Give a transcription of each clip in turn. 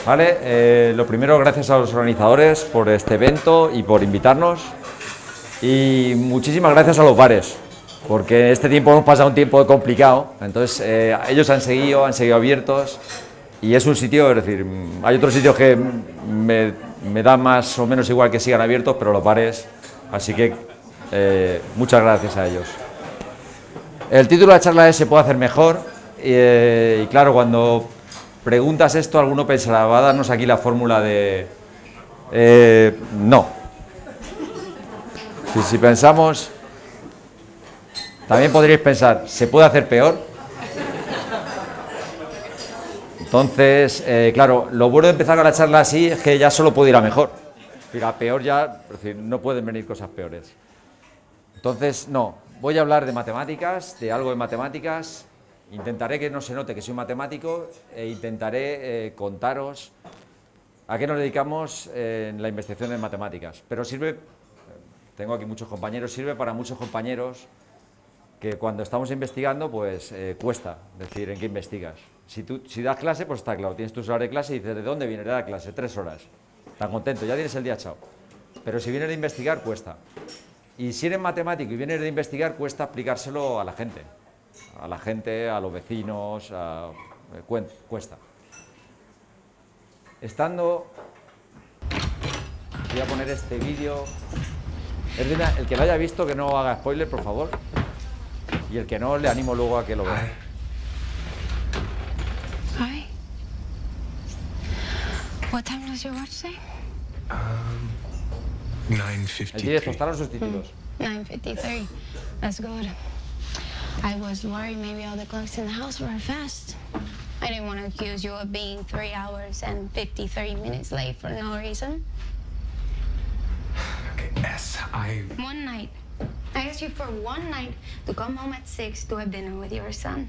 Vale, lo primero, gracias a los organizadores por este evento y por invitarnos. Y muchísimas gracias a los bares, porque este tiempo hemos pasado un tiempo complicado. Entonces, ellos han seguido abiertos. Y es un sitio, es decir, hay otros sitios que me da más o menos igual que sigan abiertos, pero los bares, así que muchas gracias a ellos. El título de la charla es "¿Se puede hacer mejor?" Y claro, cuando preguntas esto, alguno pensará, va a darnos aquí la fórmula de... no. Si pensamos, también podríais pensar, ¿se puede hacer peor? Entonces, claro, lo bueno de empezar con la charla así es que ya solo puede ir a mejor. A peor ya, es decir, no pueden venir cosas peores. Entonces, no, voy a hablar de matemáticas, de algo de matemáticas. Intentaré que no se note que soy matemático e intentaré contaros a qué nos dedicamos en la investigación en matemáticas. Pero sirve, tengo aquí muchos compañeros, sirve para muchos compañeros que cuando estamos investigando, pues cuesta decir en qué investigas. Si das clase, pues está claro, tienes tu horas de clase y dices, ¿de dónde vienes de la clase? 3 horas. Tan contento, ya tienes el día echado. Pero si vienes de investigar, cuesta. Y si eres matemático y vienes de investigar, cuesta explicárselo a la gente. A los vecinos, cuesta. Voy a poner este vídeo. El que lo haya visto, que no haga spoiler, por favor. Y el que no, le animo luego a que lo vea. Hi. What time does your watch say? 9:53. El directo, están los subtítulos. 9:53. That's good. I was worried maybe all the clocks in the house were fast. I didn't want to accuse you of being 3 hours and 53 minutes late for no reason. Okay, One night. I asked you for one night to come home at 6 to have dinner with your son.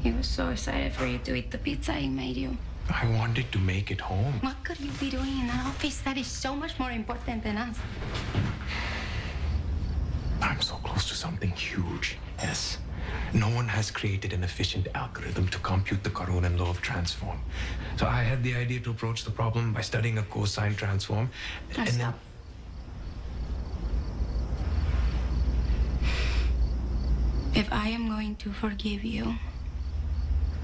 He was so excited for you to eat the pizza he made you. I wanted to make it home. What could you be doing in an office that is so much more important than us? I'm so close to something huge. Yes. No one has created an efficient algorithm to compute the Karonen law of transform. So I had the idea to approach the problem by studying a cosine transform. Now stop. If I am going to forgive you,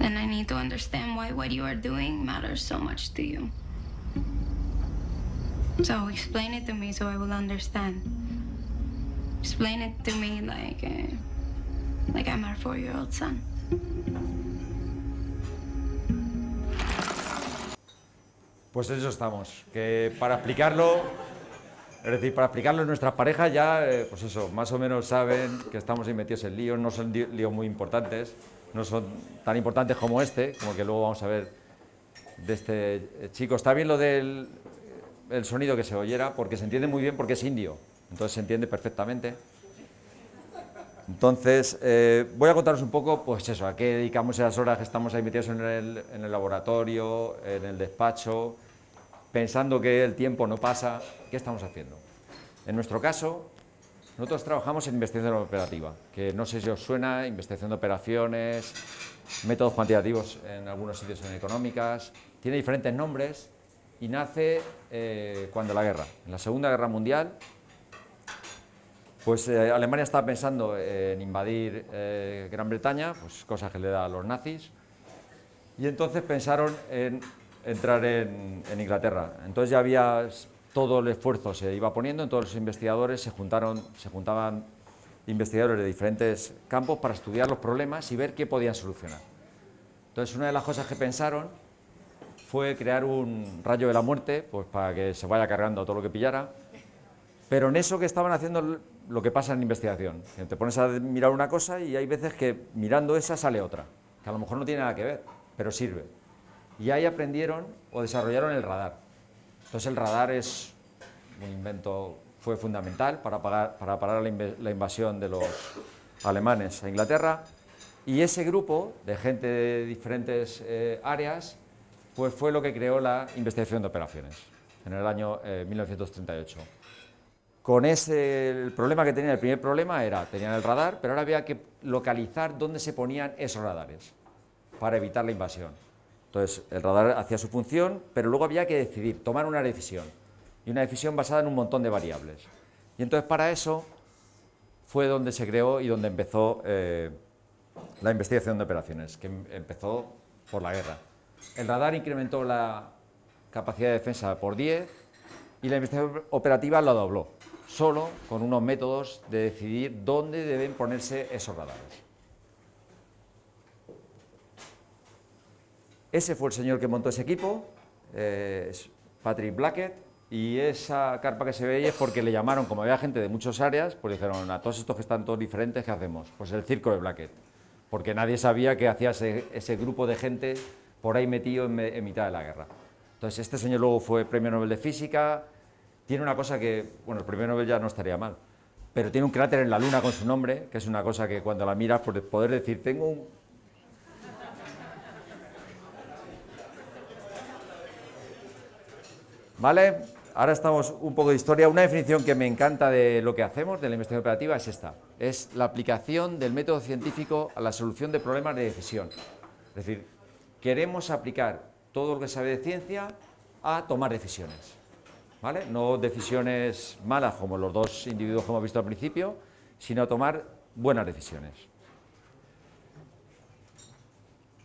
then I need to understand why what you are doing matters so much to you. So explain it to me so I will understand. Explain it to me like I'm our 4-year-old son. Pues en eso estamos, que para explicarlo, es decir, para explicarlo en nuestras parejas ya, pues eso, más o menos saben que estamos ahí metidos en líos, no son líos muy importantes, no son tan importantes como este, como que luego vamos a ver de este chico. Está bien lo del el sonido que se oyera, porque se entiende muy bien porque es indio, entonces se entiende perfectamente. Entonces, voy a contaros un poco, pues eso, a qué dedicamos esas horas que estamos ahí metidos en el laboratorio, en el despacho, pensando que el tiempo no pasa, ¿qué estamos haciendo? En nuestro caso, nosotros trabajamos en investigación operativa, que no sé si os suena, investigación de operaciones, métodos cuantitativos en algunos sitios en económicas, tiene diferentes nombres y nace cuando la guerra, en la Segunda Guerra Mundial. Pues Alemania estaba pensando en invadir Gran Bretaña, pues cosas que le da a los nazis, y entonces pensaron en entrar en Inglaterra. Entonces ya había todo el esfuerzo se iba poniendo, en todos los investigadores se juntaban investigadores de diferentes campos para estudiar los problemas y ver qué podían solucionar. Entonces una de las cosas que pensaron fue crear un rayo de la muerte, pues para que se vaya cargando todo lo que pillara. Pero en eso que estaban haciendo lo que pasa en investigación, que te pones a mirar una cosa y hay veces que mirando esa sale otra, que a lo mejor no tiene nada que ver, pero sirve. Y ahí aprendieron o desarrollaron el radar. Entonces el radar es un invento, fue fundamental para parar la invasión de los alemanes a Inglaterra. Y ese grupo de gente de diferentes áreas, pues fue lo que creó la investigación de operaciones en el año 1938. Con el problema que tenían, el primer problema era, tenían el radar, pero ahora había que localizar dónde se ponían esos radares para evitar la invasión. Entonces, el radar hacía su función, pero luego había que decidir, tomar una decisión. Y una decisión basada en un montón de variables. Y entonces, para eso, fue donde se creó y donde empezó la investigación de operaciones, que empezó por la guerra. El radar incrementó la capacidad de defensa por 10 y la investigación operativa la dobló, solo con unos métodos de decidir dónde deben ponerse esos radares. Ese fue el señor que montó ese equipo, es Patrick Blackett, y esa carpa que se ve ahí es porque le llamaron, como había gente de muchas áreas, pues dijeron, a todos estos que están todos diferentes, ¿qué hacemos? Pues el circo de Blackett, porque nadie sabía que hacía ese grupo de gente por ahí metido en mitad de la guerra. Entonces, este señor luego fue Premio Nobel de Física, tiene una cosa que, bueno, el Premio Nobel ya no estaría mal, pero tiene un cráter en la Luna con su nombre, que es una cosa que cuando la miras, por poder decir, tengo un... ¿Vale? Ahora estamos un poco de historia. Una definición que me encanta de lo que hacemos, de la investigación operativa, es esta. Es la aplicación del método científico a la solución de problemas de decisión. Es decir, queremos aplicar todo lo que sabe de ciencia a tomar decisiones. ¿Vale? No decisiones malas como los dos individuos que hemos visto al principio, sino a tomar buenas decisiones.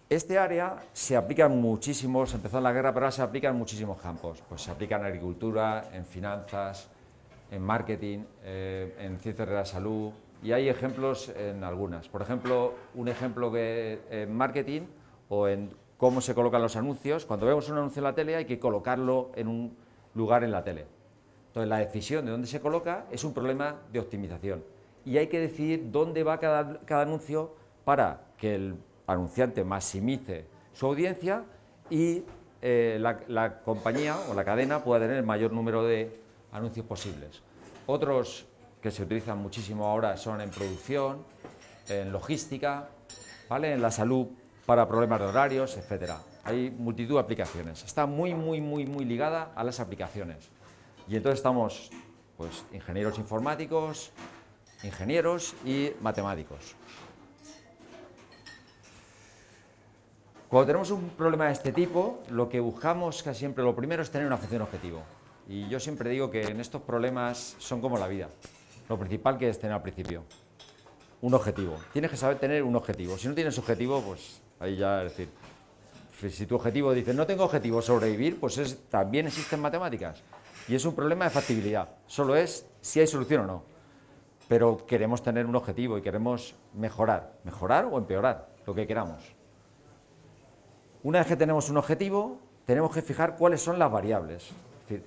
Este área se aplica en muchísimos, empezó en la guerra, pero ahora se aplica en muchísimos campos. Pues se aplica en agricultura, en finanzas, en marketing, en ciencias de la salud, y hay ejemplos en algunas. Por ejemplo, un ejemplo que en marketing o en cómo se colocan los anuncios. Cuando vemos un anuncio en la tele hay que colocarlo en un lugar en la tele. Entonces la decisión de dónde se coloca es un problema de optimización y hay que decidir dónde va cada anuncio para que el anunciante maximice su audiencia y la compañía o la cadena pueda tener el mayor número de anuncios posibles. Otros que se utilizan muchísimo ahora son en producción, en logística, ¿vale? En la salud para problemas de horarios, etcétera. Hay multitud de aplicaciones. Está muy ligada a las aplicaciones. Y entonces estamos, pues, ingenieros informáticos, ingenieros y matemáticos. Cuando tenemos un problema de este tipo, lo que buscamos casi siempre, lo primero es tener una función objetivo. Y yo siempre digo que en estos problemas son como la vida. Lo principal que es tener al principio, un objetivo. Tienes que saber tener un objetivo. Si no tienes objetivo, pues ahí ya, es decir, si tu objetivo dice, no tengo objetivo, sobrevivir, pues también existen matemáticas. Y es un problema de factibilidad. Solo es si hay solución o no. Pero queremos tener un objetivo y queremos mejorar o empeorar, lo que queramos. Una vez que tenemos un objetivo, tenemos que fijar cuáles son las variables. Es decir,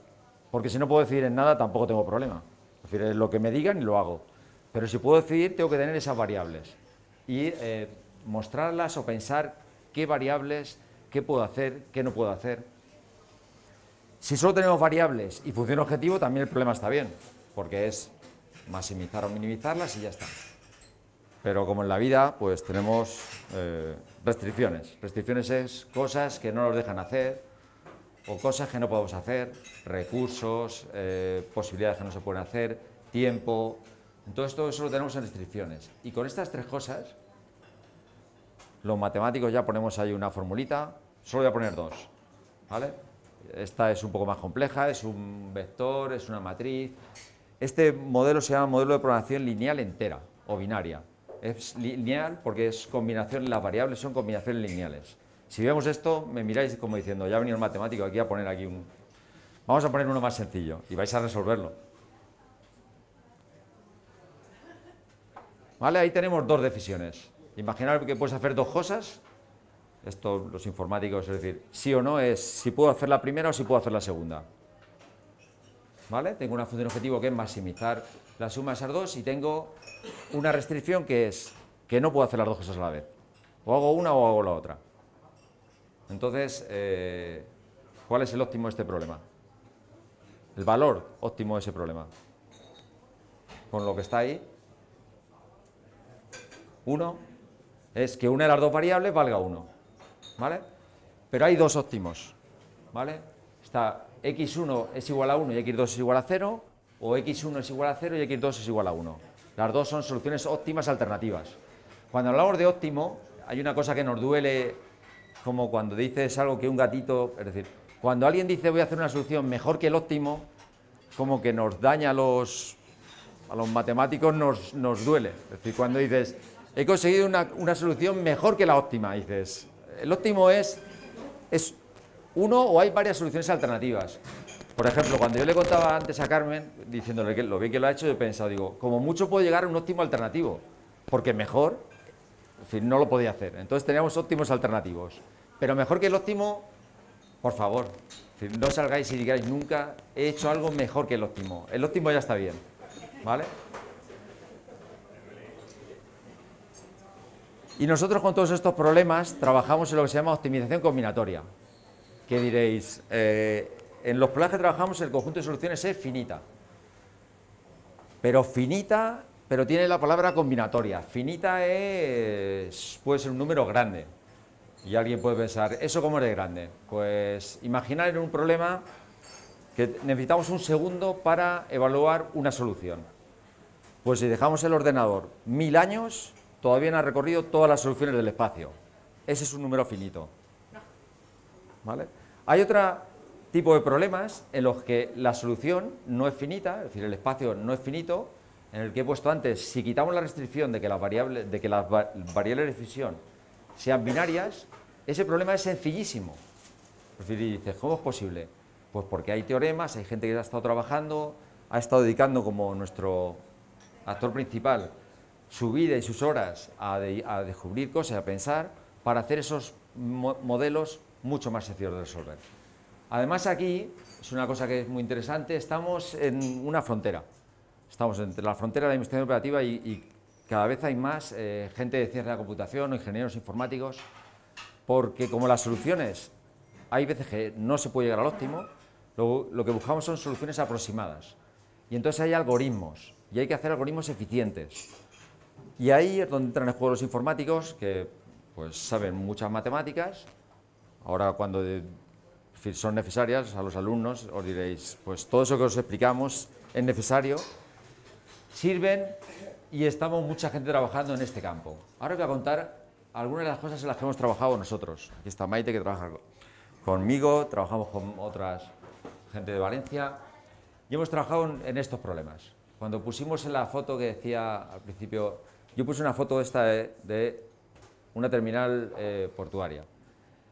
porque si no puedo decidir en nada, tampoco tengo problema. Es decir, es lo que me digan y lo hago. Pero si puedo decidir, tengo que tener esas variables. Y mostrarlas o pensar qué variables, qué puedo hacer, qué no puedo hacer. Si solo tenemos variables y función objetivo, también el problema está bien, porque es maximizar o minimizarlas y ya está. Pero como en la vida, pues tenemos restricciones. Restricciones es cosas que no nos dejan hacer o cosas que no podemos hacer, recursos, posibilidades que no se pueden hacer, tiempo. Entonces todo eso lo tenemos en restricciones. Y con estas tres cosas, los matemáticos ya ponemos ahí una formulita, solo voy a poner dos, ¿vale? Esta es un poco más compleja, es un vector, es una matriz. Este modelo se llama modelo de programación lineal entera o binaria. Es lineal porque es combinación, las variables son combinaciones lineales. Si vemos esto, me miráis como diciendo, ya ha venido el matemático aquí a poner aquí un... Vamos a poner uno más sencillo y vais a resolverlo. ¿Vale? Ahí tenemos dos decisiones. Imaginar que puedes hacer dos cosas. Esto los informáticos, es decir, sí o no es si puedo hacer la primera o si puedo hacer la segunda. ¿Vale? Tengo una función objetivo que es maximizar la suma de esas dos y tengo una restricción que es que no puedo hacer las dos cosas a la vez. O hago una o hago la otra. Entonces, ¿cuál es el óptimo de este problema? El valor óptimo de ese problema. Con lo que está ahí, 1 es que una de las dos variables valga 1. ¿Vale? Pero hay dos óptimos. ¿Vale? Está x1 es igual a 1 y x2 es igual a 0, o x1 es igual a 0 y x2 es igual a 1. Las dos son soluciones óptimas alternativas. Cuando hablamos de óptimo, hay una cosa que nos duele como cuando dices algo que un gatito, es decir, cuando alguien dice voy a hacer una solución mejor que el óptimo, como que nos daña a los matemáticos, nos duele. Es decir, cuando dices he conseguido una solución mejor que la óptima, dices, el óptimo es uno o hay varias soluciones alternativas. Por ejemplo, cuando yo le contaba antes a Carmen, diciéndole que lo bien que lo ha hecho, yo he pensado, digo, como mucho puedo llegar a un óptimo alternativo, porque mejor, en fin, no lo podía hacer. Entonces teníamos óptimos alternativos. Pero mejor que el óptimo, por favor, es decir, no salgáis y digáis nunca, he hecho algo mejor que el óptimo. El óptimo ya está bien, ¿vale? Y nosotros con todos estos problemas trabajamos en lo que se llama optimización combinatoria. ¿Qué diréis? En los problemas que trabajamos el conjunto de soluciones es finita. Pero tiene la palabra combinatoria. Finita puede ser un número grande. Y alguien puede pensar, ¿eso cómo es de grande? Pues imaginar en un problema que necesitamos un segundo para evaluar una solución. Pues si dejamos el ordenador 1000 años, todavía no ha recorrido todas las soluciones del espacio. Ese es un número finito. ¿Vale? Hay otro tipo de problemas en los que la solución no es finita, es decir, el espacio no es finito, en el que he puesto antes, si quitamos la restricción de que las variables de decisión sean binarias, ese problema es sencillísimo. Es decir, dices, ¿cómo es posible? Pues porque hay teoremas, hay gente que ha estado trabajando, ha estado dedicando como nuestro actor principal su vida y sus horas a descubrir cosas, a pensar, para hacer esos modelos mucho más sencillos de resolver. Además aquí, es una cosa que es muy interesante, estamos en una frontera. Estamos entre la frontera de la investigación operativa y cada vez hay más gente de ciencia de la computación o ingenieros informáticos, porque como las soluciones, hay veces que no se puede llegar al óptimo, lo que buscamos son soluciones aproximadas. Y entonces hay algoritmos, y hay que hacer algoritmos eficientes. Y ahí es donde entran en juego los informáticos, que pues saben muchas matemáticas. Ahora cuando son necesarias a los alumnos os diréis, pues todo eso que os explicamos es necesario, sirven y estamos mucha gente trabajando en este campo. Ahora os voy a contar algunas de las cosas en las que hemos trabajado nosotros. Aquí está Maite, que trabaja conmigo, trabajamos con otras gente de Valencia y hemos trabajado en estos problemas. Cuando pusimos en la foto que decía al principio, yo puse una foto esta de una terminal portuaria,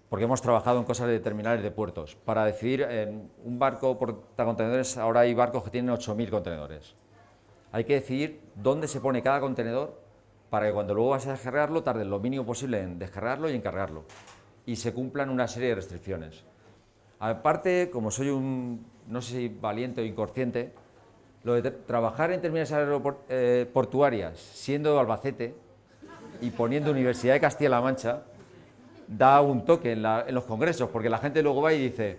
porque hemos trabajado en cosas de terminales de puertos. Para decidir en un barco portacontenedores, ahora hay barcos que tienen 8000 contenedores. Hay que decidir dónde se pone cada contenedor para que cuando luego vas a descargarlo tardes lo mínimo posible en descargarlo y en cargarlo. Y se cumplan una serie de restricciones. Aparte, como soy no sé si valiente o inconsciente, lo de trabajar en terminales portuarias, siendo de Albacete y poniendo Universidad de Castilla-La Mancha, da un toque en los congresos, porque la gente luego va y dice,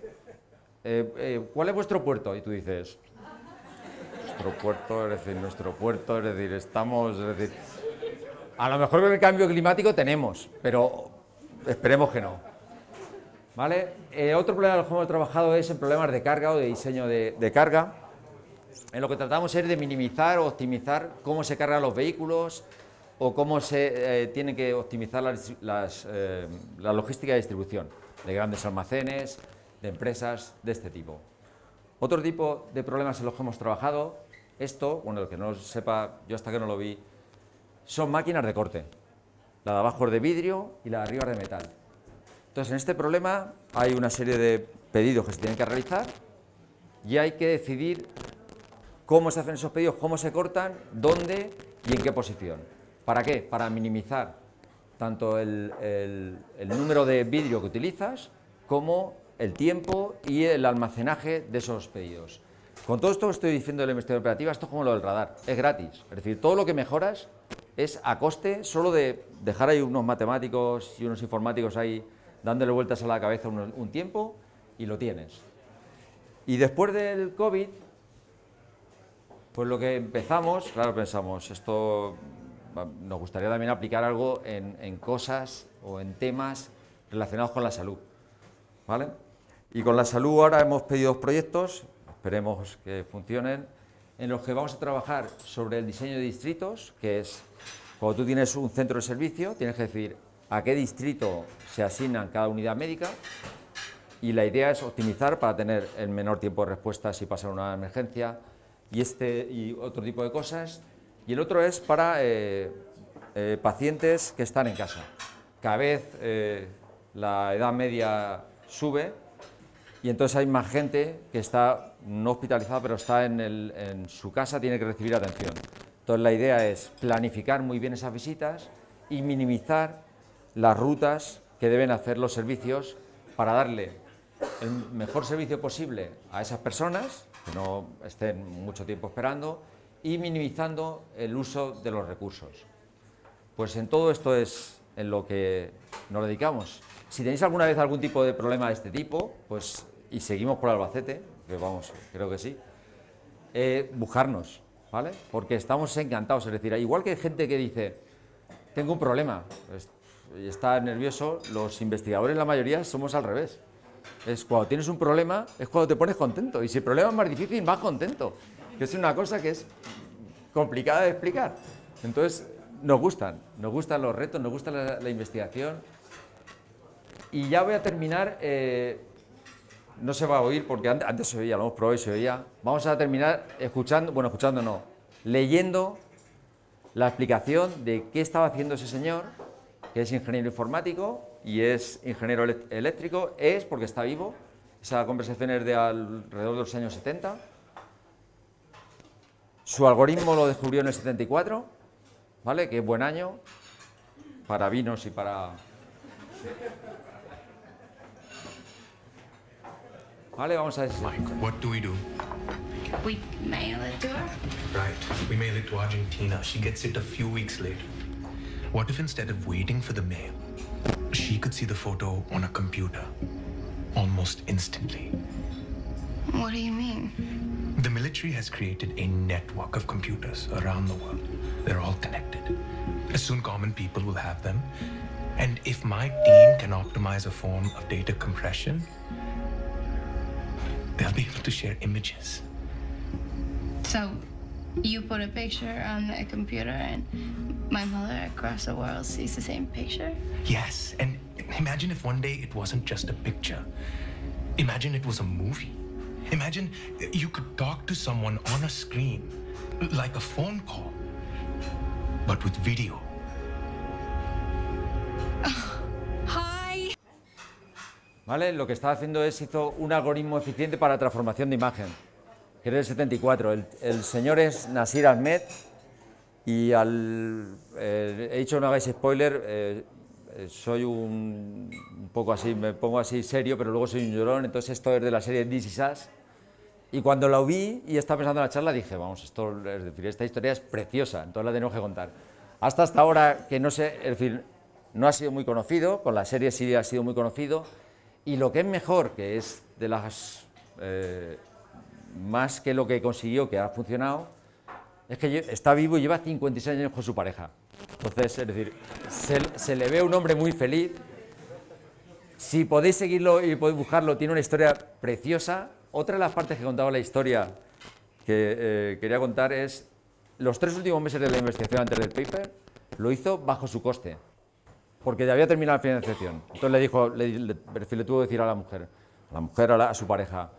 ¿cuál es vuestro puerto? Y tú dices, nuestro puerto, es decir, estamos, es decir, a lo mejor con el cambio climático tenemos, pero esperemos que no. ¿Vale? Otro problema en el que hemos trabajado es en problemas de carga o de diseño de carga, en lo que tratamos es de minimizar o optimizar cómo se cargan los vehículos o cómo se tiene que optimizar la logística de distribución de grandes almacenes, de empresas de este tipo. Otro tipo de problemas en los que hemos trabajado, bueno, el que no lo sepa, yo hasta que no lo vi, son máquinas de corte. La de abajo es de vidrio y la de arriba es de metal. Entonces, en este problema hay una serie de pedidos que se tienen que realizar y hay que decidir cómo se hacen esos pedidos, cómo se cortan, dónde y en qué posición. ¿Para qué? Para minimizar tanto el número de vidrio que utilizas como el tiempo y el almacenaje de esos pedidos. Con todo esto que estoy diciendo de la investigación operativa, esto es como lo del radar, es gratis. Es decir, todo lo que mejoras es a coste solo de dejar ahí unos matemáticos y unos informáticos ahí dándole vueltas a la cabeza un tiempo y lo tienes. Y después del COVID, pues lo que empezamos, claro, pensamos, esto nos gustaría también aplicar algo en cosas o en temas relacionados con la salud, ¿vale? Y con la salud ahora hemos pedido 2 proyectos, esperemos que funcionen, en los que vamos a trabajar sobre el diseño de distritos, que es, cuando tú tienes un centro de servicio, tienes que decidir a qué distrito se asignan cada unidad médica, y la idea es optimizar para tener el menor tiempo de respuesta si pasa una emergencia y otro tipo de cosas. Y el otro es para pacientes que están en casa. Cada vez la edad media sube y entonces hay más gente que está no hospitalizada, pero está en su casa, tiene que recibir atención. Entonces la idea es planificar muy bien esas visitas y minimizar las rutas que deben hacer los servicios para darle el mejor servicio posible a esas personas, que no estén mucho tiempo esperando, y minimizando el uso de los recursos. Pues en todo esto es en lo que nos dedicamos. Si tenéis alguna vez algún tipo de problema de este tipo, pues, y seguimos por Albacete, que vamos, creo que sí, buscarnos, ¿vale? Porque estamos encantados, es decir, igual que hay gente que dice, tengo un problema, pues, y está nervioso, los investigadores, la mayoría, somos al revés. Es cuando tienes un problema, es cuando te pones contento, y si el problema es más difícil, más contento, que es una cosa que es complicada de explicar. Entonces, nos gustan los retos, nos gusta la investigación. Y ya voy a terminar, no se va a oír porque antes se oía, lo hemos probado y se oía. Vamos a terminar leyendo la explicación de qué estaba haciendo ese señor, que es ingeniero informático y es ingeniero eléctrico, porque está vivo. Esa conversación es de alrededor de los años 70. Su algoritmo lo descubrió en el 74, ¿vale? Que es buen año para vinos y para... Vale, vamos a ver. Mike, what do? We mail it to her. Right. We mail it to Argentina. She gets it a few weeks later. What if instead of waiting for the mail, she could see the photo on a computer almost instantly? What do you mean? The military has created a network of computers around the world. They're all connected. Soon common people will have them. And if my team can optimize a form of data compression, they'll be able to share images. So, you put a picture on a computer and my mother across the world sees the same picture? Yes, and imagine if one day it wasn't just a picture. Imagine it was a movie. Imagine you could talk to someone on a screen, like a phone call, but with video. Hi! ¿Vale? Lo que estaba haciendo hizo un algoritmo eficiente para transformación de imagen, que era el 74. El señor es Nasir Ahmed y he dicho no hagáis spoiler, soy un poco así, me pongo así serio, pero luego soy un llorón, entonces esto es de la serie This Is Us. Y cuando la vi y estaba pensando en la charla dije, vamos, esto, es decir, esta historia es preciosa, entonces la tenemos que contar. Hasta ahora que no sé, es decir, no ha sido muy conocido, con la serie sí ha sido muy conocido, y lo que es mejor, que es de las, más que lo que consiguió, que ha funcionado, es que está vivo y lleva 56 años con su pareja. Entonces, es decir, se le ve un hombre muy feliz. Si podéis seguirlo y podéis buscarlo, tiene una historia preciosa. Otra de las partes que contaba la historia que quería contar es los 3 últimos meses de la investigación antes del paper, lo hizo bajo su coste, porque ya había terminado la financiación. Entonces le dijo, le tuvo que decir a la mujer, a su pareja,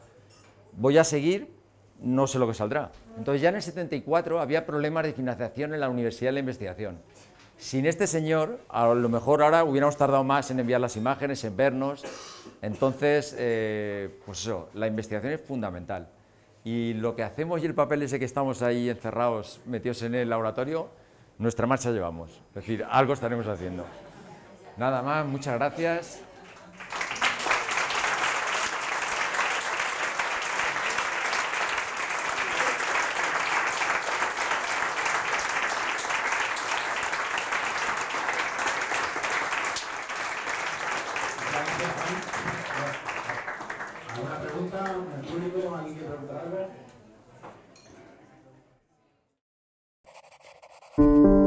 voy a seguir, no sé lo que saldrá. Entonces ya en el 74 había problemas de financiación en la Universidad de la Investigación. Sin este señor, a lo mejor ahora hubiéramos tardado más en enviar las imágenes, en vernos. Entonces, pues eso, la investigación es fundamental. Y lo que hacemos y el papel ese que estamos ahí encerrados, metidos en el laboratorio, nuestra marcha llevamos. Es decir, algo estaremos haciendo. Nada más, muchas gracias. ¿Alguna pregunta? ¿El público? ¿Alguien quiere preguntar algo?